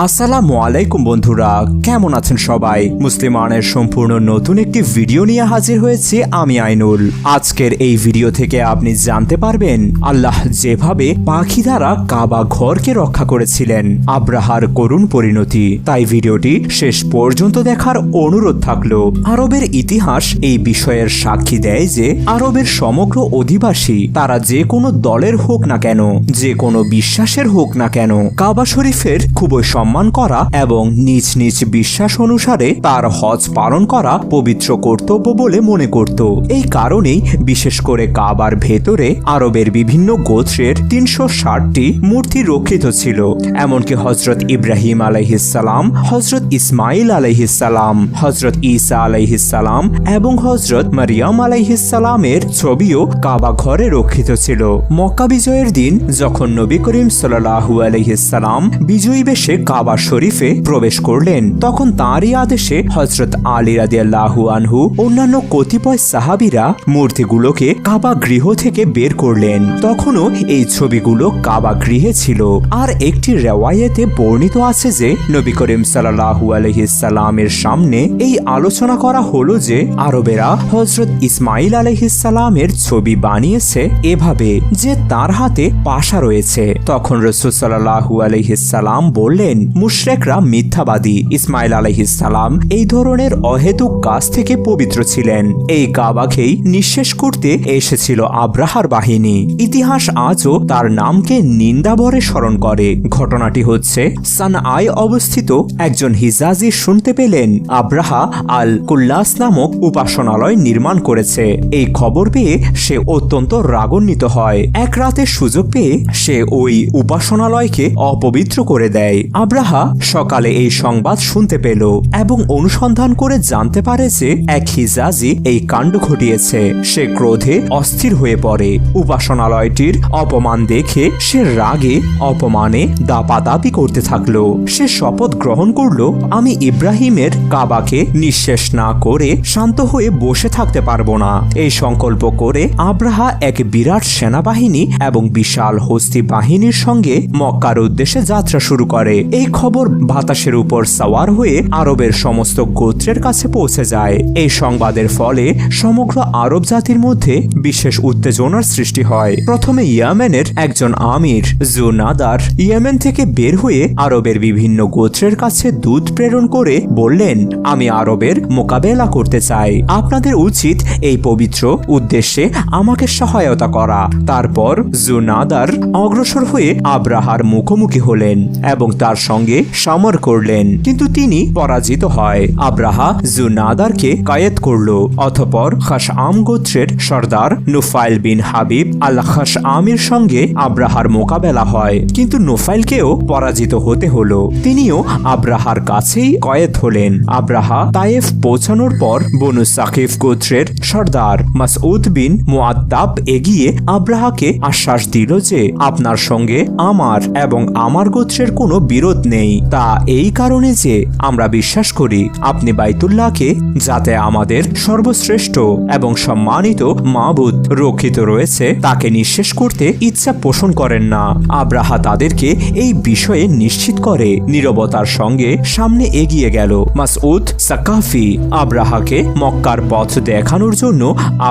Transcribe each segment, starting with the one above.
আসসালামু আলাইকুম বন্ধুরা, কেমন আছেন সবাই? মুসলিমানের সম্পূর্ণ নতুন একটি ভিডিও নিয়ে হাজির হয়েছি আমি আইনুল। আজকের এই ভিডিও থেকে আপনি জানতে পারবেন আল্লাহ যেভাবে পাখি দ্বারা কাবা ঘরকে রক্ষা করেছিলেন, আব্রাহার করুণ পরিণতি। তাই ভিডিওটি শেষ পর্যন্ত দেখার অনুরোধ থাকলো। আরবের ইতিহাস এই বিষয়ের সাক্ষী দেয় যে আরবের সমগ্র অধিবাসী, তারা যে কোনো দলের হোক না কেন, যে কোনো বিশ্বাসের হোক না কেন, কাবা শরীফের খুবই সম্মান করা এবং নিজ নিজ বিশ্বাস অনুসারে তার হজ পালন করা পবিত্র কর্তব্য বলে মনে করত। এই কারণেই বিশেষ করে কাবার ভেতরে আরবের বিভিন্ন গোত্রের ৩৬০টি মূর্তি রক্ষিত ছিল। এমনকি হজরত ইব্রাহিম আলাইহিসসালাম, হজরত ইসমাইল আলাইহিসসালাম, হজরত ঈসা আলাইহিসসালাম এবং হজরত মারিয়াম আলাইহিসসালামের ছবিও কাবা ঘরে রক্ষিত ছিল। মক্কা বিজয়ের দিন যখন নবী করিম সাল্লাল্লাহু আলাইহিসসালাম বিজয়ী বেশে কাবা শরীফে প্রবেশ করলেন, তখন তাঁরই আদেশে হযরত আলী রাদিয়াল্লাহু আনহু অন্যান্য কতিপয় সাহাবীরা মূর্তিগুলোকে কাবা গৃহ থেকে বের করলেন। তখনও এই ছবিগুলো কাবা গৃহে ছিল। আর একটি রিওয়ায়েতে বর্ণিত আছে যে নবী করিম সাল্লাল্লাহু আলাইহিস সালামের সামনে এই আলোচনা করা হলো যে আরবেরা হযরত ইসমাইল আলাইহিস সালামের ছবি বানিয়েছে এভাবে যে তার হাতে পাশা রয়েছে। তখন রাসূল সাল্লাল্লাহু আলাইহিস সালাম বললেন, মুশরিকরা মিথ্যাবাদী। ইসমাইল আলাইহিস সালাম এই ধরনের অহেতুক কাজ থেকে পবিত্র ছিলেন। এই কাবাকেই নিঃশেষ করতে এসেছিল আব্রাহার বাহিনী। ইতিহাস আজও তার নামকে নিন্দাবরে স্মরণ করে। ঘটনাটি হচ্ছে, সানআয় অবস্থিত একজন হিজাজি শুনতে পেলেন আব্রাহা আল কুল্লাস নামক উপাসনালয় নির্মাণ করেছে। এই খবর পেয়ে সে অত্যন্ত রাগান্বিত হয়। এক রাতে সুযোগ পেয়ে সে ওই উপাসনালয়কে অপবিত্র করে দেয়। আব্রাহা সকালে এই সংবাদ শুনতে পেল এবং অনুসন্ধান করে জানতে পারে যে এক হিজাজি এই কাণ্ড ঘটিয়েছে। সে ক্রোধে অস্থির হয়ে পড়ে। উপাসনালয়টির অপমান দেখে সে রাগে অপমানে দাপাদাপি করতে থাকলো। সে শপথ গ্রহণ করল, আমি ইব্রাহিমের কাবাকে নিঃশেষ না করে শান্ত হয়ে বসে থাকতে পারবো না। এই সংকল্প করে আব্রাহা এক বিরাট সেনাবাহিনী এবং বিশাল হস্তি বাহিনীর সঙ্গে মক্কার উদ্দেশ্যে যাত্রা শুরু করে। এই খবর বাতাসের উপর সওয়ার হয়ে আরবের সমস্ত গোত্রের কাছে পৌঁছে যায়। এই সংবাদের ফলে সমগ্র আরব জাতির মধ্যে বিশেষ উত্তেজনার সৃষ্টি হয়। প্রথমে ইয়েমেনের একজন আমির জুনাদার ইয়েমেন থেকে বের হয়ে আরবের বিভিন্ন গোত্রের কাছে দূত প্রেরণ করে বললেন, আমি আরবের মোকাবেলা করতে চাই, আপনাদের উচিত এই পবিত্র উদ্দেশ্যে আমাকে সহায়তা করা। তারপর জুনাদার অগ্রসর হয়ে আব্রাহার মুখোমুখি হলেন এবং তার সঙ্গে সমর করলেন, কিন্তু তিনি পরাজিত হয়। আব্রাহা জুনাদারকে কায়েদ করল। অতঃপর খাসআম গোত্রের সর্দার নুফাইল বিন হাবিব আল খাসআমির সঙ্গে আব্রাহার মোকাবেলা হয়, কিন্তু নুফাইলকেও পরাজিত হতে হলো। তিনিও আব্রাহার কাছেই কয়েদ হলেন। আব্রাহা তায়েফ পৌঁছানোর পর বনু সাকিফ গোত্রের সর্দার মাসউদ বিন মুআত্তাব এগিয়ে আব্রাহাকে আশ্বাস দিল যে আপনার সঙ্গে আমার এবং আমার গোত্রের কোনো বিরোধ নেই। তা এই কারণে যে আমরা বিশ্বাস করি আপনি বাইতুল্লাহকে, যাতে আমাদের সর্বশ্রেষ্ঠ এবং সম্মানিত মাবুদ রক্ষিত রয়েছে, তাকে নিঃশেষ করতে ইচ্ছা পোষণ করেন না। আব্রাহা তাদেরকে এই বিষয়ে নিশ্চিত করে নীরবতার সঙ্গে সামনে এগিয়ে গেল। মাসউদ সাকাফি আব্রাহাকে মক্কার পথ দেখানোর জন্য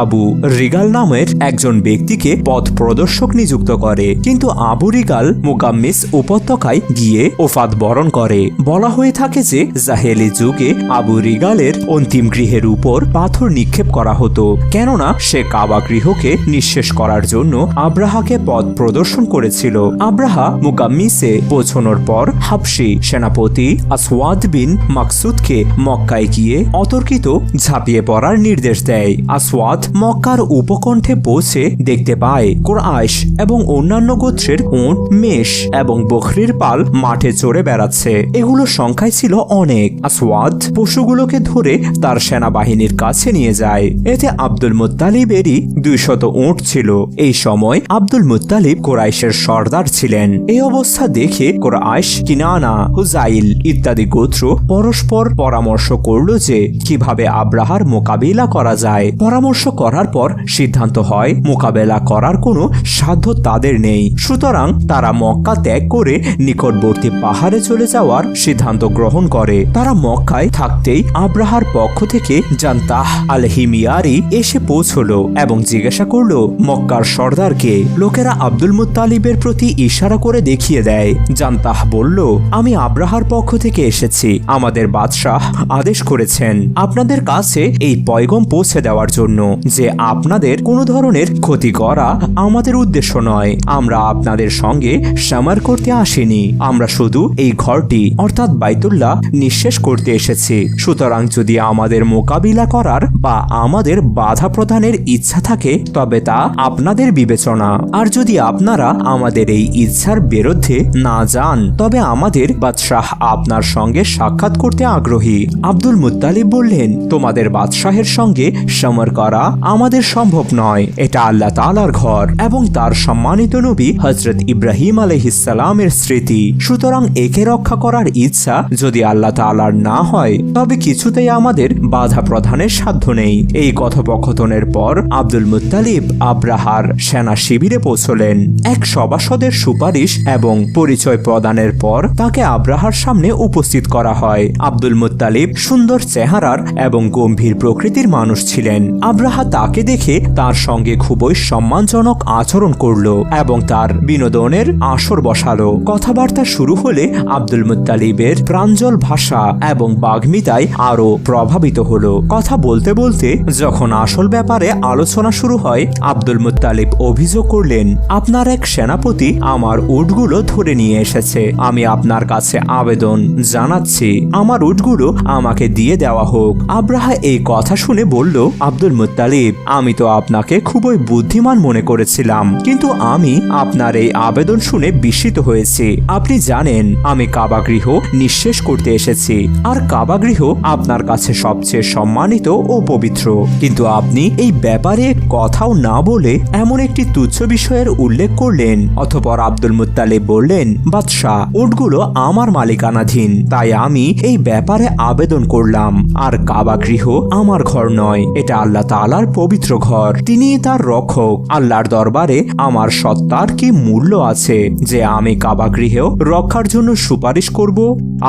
আবু রিগাল নামের একজন ব্যক্তিকে পথ প্রদর্শক নিযুক্ত করে, কিন্তু আবু রিগাল মুকাম্মিস উপত্যকায় গিয়ে ওফাত বরণ করে। বলা হয়ে থাকে যে জাহেলি যুগে আবু রিগালের অন্তিম গৃহের উপর পাথর নিক্ষেপ করা হতো, কেননা সে কাবা গৃহকে নিঃশেষ করার জন্য আব্রাহাকে পথ প্রদর্শন করেছিল। আব্রাহা মুকাম্মিসে পৌঁছানোর পর হাবশী সেনাপতি আসওয়াদ বিন মাকসুদকে মক্কায় গিয়ে অতর্কিত ঝাঁপিয়ে পড়ার নির্দেশ দেয়। আসওয়াদ মক্কার উপকণ্ঠে পৌঁছে দেখতে পায় কুরাইশ এবং অন্যান্য গোত্রের উট, মেষ এবং বকরির পাল মাঠে চড়ে বেড়াচ্ছে। এগুলো সংখ্যায় ছিল অনেক। আসওয়াদ পশুগুলোকে ধরে তার সেনাবাহিনীর কাছে নিয়ে যায়। এতে আব্দুল মুত্তালিবেরই ২০০ উট ছিল। এই সময় আব্দুল মুত্তালিব কুরাইশের সর্দার ছিলেন। এই অবস্থা দেখে কুরাইশ, কিনানা, হুজাইল ইত্যাদি গোত্র পরস্পর পরামর্শ করল যে কিভাবে আব্রাহার মোকাবিলা করা যায়। পরামর্শ করার পর সিদ্ধান্ত হয় মোকাবেলা করার কোনো সাধ্য তাদের নেই। সুতরাং তারা মক্কা ত্যাগ করে নিকটবর্তী পাহাড় পাহাড়ে চলে যাওয়ার সিদ্ধান্ত গ্রহণ করে। তারা মক্কায় থাকতেই আব্রাহার পক্ষ থেকে জান্তাহ আল-হিমিয়ারি এসে পৌঁছলো এবং জিজ্ঞাসা করলো মক্কার সর্দারকে। লোকেরা আব্দুল মুত্তালিবের প্রতি ইশারা করে দেখিয়ে দেয়। জান্তাহ বলল, আমি আব্রাহার পক্ষ থেকে এসেছি। আমাদের বাদশাহ আদেশ করেছেন আপনাদের কাছে এই পয়গম পৌঁছে দেওয়ার জন্য যে আপনাদের কোনো ধরনের ক্ষতি করা আমাদের উদ্দেশ্য নয়। আমরা আপনাদের সঙ্গে সামার করতে আসিনি, আমরা শুধু এই ঘরটি অর্থাৎ বাইতুল্লাহ নিঃশেষ করতে এসেছি। সুতরাং যদি আমাদের মোকাবিলা করার বা আমাদের বাধা প্রদানের ইচ্ছা থাকে তবে তা আপনাদের বিবেচনা। আর যদি আপনারা আমাদের এই ইচ্ছার বিরুদ্ধে না যান তবে আমাদের বাদশাহ আপনার সঙ্গে সাক্ষাৎ করতে আগ্রহী। আব্দুল মুত্তালিব বললেন, তোমাদের বাদশাহের সঙ্গে সামার করা আমাদের সম্ভব নয়। এটা আল্লাহ তাআলার ঘর এবং তার সম্মানিত নবী হযরত ইব্রাহিম আলাইহিসসালামের স্মৃতি। সুতরাং একে রক্ষা করার ইচ্ছা যদি আল্লাহ তাআলার না হয় তবে কিছুতেই আমাদের বাধা প্রদানের সাধ্য নেই। এই কথোপকথনের পর আব্দুল মুত্তালিব আব্রাহার সেনা শিবিরে পৌঁছলেন। এক সভাসদের সুপারিশ এবং পরিচয় প্রদানের পর তাকে আব্রাহার সামনে উপস্থিত করা হয়। আব্দুল মুত্তালিব সুন্দর চেহারার এবং গম্ভীর প্রকৃতির মানুষ ছিলেন। আব্রাহা তাকে দেখে তার সঙ্গে খুবই সম্মানজনক আচরণ করল এবং তার বিনোদনের আসর বসালো। কথাবার্তা শুরু হলে আব্দুল মুত্তালিবের প্রাঞ্জল ভাষা এবং বাগ্মিতায় আরো প্রভাবিত হলো। কথা বলতে বলতে যখন আসল ব্যাপারে আলোচনা শুরু হয় আব্দুল মুত্তালিব অভিযোগ করলেন, আপনার এক সেনাপতি আমার উটগুলো ধরে নিয়ে এসেছে। আমি আপনার কাছে আবেদন জানাচ্ছি আমার উটগুলো আমাকে দিয়ে দেওয়া হোক। আব্রাহা এই কথা শুনে বলল, আব্দুল মুত্তালিব, আমি তো আপনাকে খুবই বুদ্ধিমান মনে করেছিলাম, কিন্তু আমি আপনার এই আবেদন শুনে বিস্মিত হয়েছি। আপনি জানেন আমি কাবাগৃহ নিঃশেষ করতে এসেছি, আর কাবাগৃহ আপনার কাছে সবচেয়ে সম্মানিত ও পবিত্র, কিন্তু আপনি এই ব্যাপারে কথাও না বলে এমন একটি তুচ্ছ বিষয়ের উল্লেখ করলেন। অতঃপর আব্দুল মুত্তালিব বললেন, বাদশাহ, উটগুলো আমার মালিকানাধীন, তাই আমি এই ব্যাপারে আবেদন করলাম। আর কাবাগৃহ আমার ঘর নয়, এটা আল্লাহ তাআলার পবিত্র ঘর, তিনি তার রক্ষক। আল্লাহর দরবারে আমার সত্তার কি মূল্য আছে যে আমি কাবাগৃহেও রক্ষার জন্য সুপারিশ করব?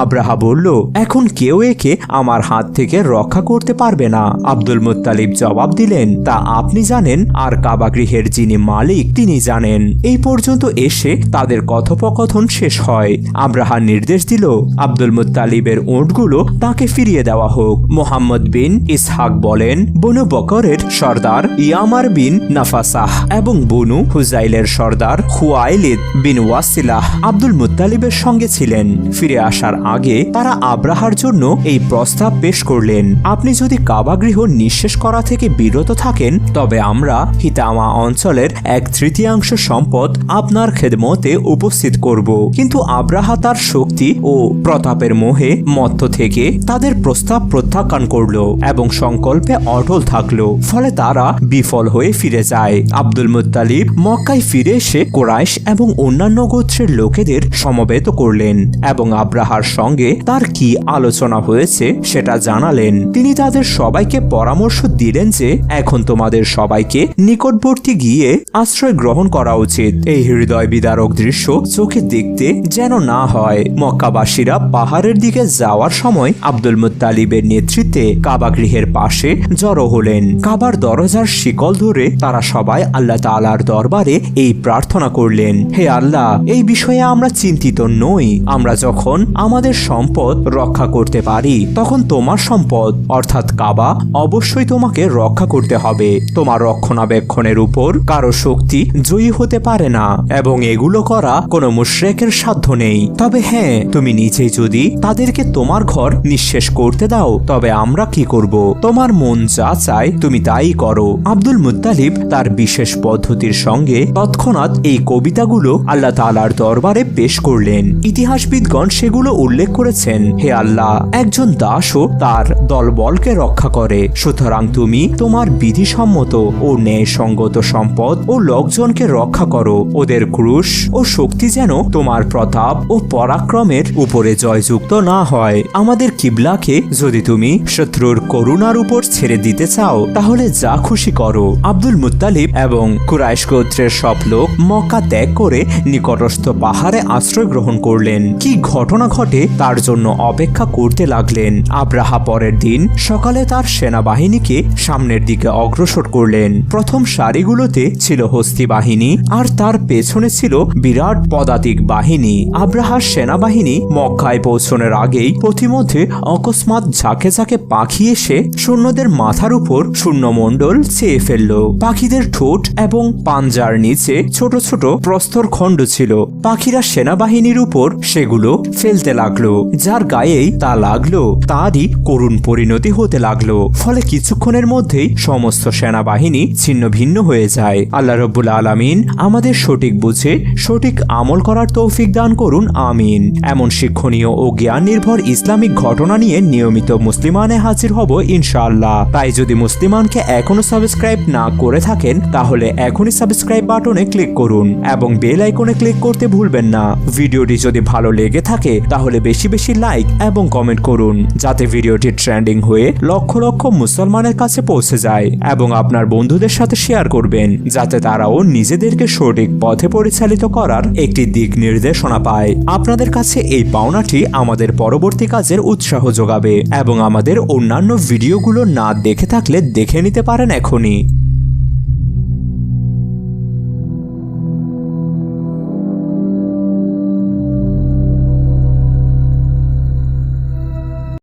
আব্রাহা বলল, এখন কেউ একে আমার হাত থেকে রক্ষা করতে পারবে না। আব্দুল মুত্তালিব জবাব দিলেন, তা আপনি জানেন আর কাবাগৃহের যিনি মালিক তিনি জানেন। এই পর্যন্ত এসে তাদের কথোপকথন শেষ হয়। আব্রাহা নির্দেশ দিল আব্দুল মুত্তালিবের উটগুলো তাকে ফিরিয়ে দেওয়া হোক। মোহাম্মদ বিন ইসহাক বলেন, বনু বকরের সর্দার ইয়ামার বিন নাফাসাহ এবং বনু হুজাইলের সর্দার খুয়াইলিদ বিন ওয়াসিলাহ আব্দুল মুত্তালিবের সঙ্গে ছিলেন। ফিরে আসার আগে তারা আব্রাহার জন্য এই প্রস্তাব পেশ করলেন, আপনি যদি কাবাগৃহ নিঃশেষ করা থেকে বিরত থাকেন তবে আমরা হিতামা অঞ্চলের 1/3 সম্পদ আপনার খেদমতে উপস্থিত করব। কিন্তু আব্রাহা তার শক্তি ও প্রতাপের মোহে মত্ত থেকে তাদের প্রস্তাব প্রত্যাখ্যান করল এবং সংকল্পে অটল থাকল। ফলে তারা বিফল হয়ে ফিরে যায়। আব্দুল মুত্তালিব মক্কায় ফিরে এসে কুরাইশ এবং অন্যান্য গোত্রের লোকেদের সমবেত করলেন এবং আব্রাহার সঙ্গে তার কি আলোচনা হয়েছে সেটা জানালেন। তিনি তাদের সবাইকে পরামর্শ দিলেন যে এখন তোমাদের সবাইকে নিকটবর্তী গিয়ে আশ্রয় গ্রহণ করা উচিত। এই হৃদয় বিদারক দৃশ্য চোখে দেখতে যেন না হয়। মক্কাবাসীরা পাহাড়ের দিকে যাওয়ার সময় আব্দুল মুত্তালিবের নেতৃত্বে কাবাগৃহের পাশে জড়ো হলেন। কাবার দরজার শিকল ধরে তারা সবাই আল্লাহ তাআলার দরবারে এই প্রার্থনা করলেন, হে আল্লাহ, এই বিষয়ে আমরা চিন্তিত নই। আমরা যখন আমাদের সম্পদ রক্ষা করতে পারি তখন তোমার সম্পদ অর্থাৎ কাবা অবশ্যই তোমাকে রক্ষা করতে হবে। তোমার রক্ষণাবেক্ষণের উপর কারো শক্তি জয়ী হতে পারে না এবং এগুলো করা কোনো মুশরিকের সাধ্য নেই। তবে হ্যাঁ, তুমি নিজেই যদি তাদেরকে তোমার ঘর নিঃশেষ করতে দাও তবে আমরা কি করব? তোমার মন যা চায় তুমি তাই করো। আব্দুল মুত্তালিব তার বিশেষ পদ্ধতির সঙ্গে তৎক্ষণাৎ এই কবিতাগুলো আল্লাহ তাআলার দরবারে পেশ করলেন। ইতিহাসবিদগণ সেগুলো উল্লেখ করেছেন, হে আল্লাহ, একজন দাসও তার দলবলকে রক্ষা করে, সুতরাং তুমি তোমার বিধিসম্মত ও ন্যায়সঙ্গত সম্পদ ও লোকজনকে রক্ষা করো। ওদের ক্রুশ ও শক্তি যেন তোমার প্রতাপ ও পরাক্রমের উপরে জয়যুক্ত না হয়। আমাদের কিবলাকে যদি তুমি শত্রুর করুণার উপর ছেড়ে দিতে চাও তাহলে যা খুশি করো। আব্দুল মুত্তালিব এবং কুরাইশ গোত্রের সব লোক মক্কা ত্যাগ করে নিকটস্থ পাহাড়ে আশ্রয় গ্রহণ করল। করলেন। কি ঘটনা ঘটে তার জন্য অপেক্ষা করতে লাগলেন। আব্রাহা পরের দিন সকালে তার সেনাবাহিনীকে সামনের দিকে অগ্রসর করলেন। প্রথম সারিগুলোতে ছিল হস্তি বাহিনী আর তার পেছনে ছিল বিরাট পদাতিক বাহিনী। আব্রাহার সেনাবাহিনী মক্কায় পৌঁছানোর আগেই পথিমধ্যে অকস্মাৎ ঝাঁকে ঝাঁকে পাখি এসে সৈন্যদের মাথার উপর শূন্যমণ্ডল চেয়ে ফেলল। পাখিদের ঠোঁট এবং পাঞ্জার নিচে ছোট ছোট প্রস্তর খণ্ড ছিল। পাখিরা সেনাবাহিনীর উপর সেগুলো ফেলতে লাগলো। যার গায়েই তা লাগলো তারই করুণ পরিণতি হতে লাগলো। ফলে কিছুক্ষণের মধ্যেই সমস্ত সেনাবাহিনী ছিন্ন ভিন্ন হয়ে যায়। আল্লাহ রব্বুল আলামিন আমাদের সঠিক বুঝে সঠিক আমল করার তৌফিক দান করুন, আমিন। এমন শিক্ষণীয় ও জ্ঞান নির্ভর ইসলামিক ঘটনা নিয়ে নিয়মিত মুসলিমানে হাজির হব ইনশাআল্লাহ। তাই যদি মুসলিমানকে এখনো সাবস্ক্রাইব না করে থাকেন তাহলে এখনই সাবস্ক্রাইব বাটনে ক্লিক করুন এবং বেল আইকনে ক্লিক করতে ভুলবেন না। ভিডিওটি যদি ভালো লেগে থাকে তাহলে বেশি বেশি লাইক এবং কমেন্ট করুন, যাতে ভিডিওটি ট্রেন্ডিং হয়ে লক্ষ লক্ষ মুসলমানের কাছে পৌঁছে যায়, এবং আপনার বন্ধুদের সাথে শেয়ার করবেন যাতে তারাও নিজেদেরকে সঠিক পথে পরিচালিত করার একটি দিক নির্দেশনা পায়। আপনাদের কাছে এই পাওনাটি আমাদের পরবর্তী কাজের উৎসাহ যোগাবে এবং আমাদের অন্যান্য ভিডিওগুলো না দেখে থাকলে দেখে নিতে পারেন এখনই।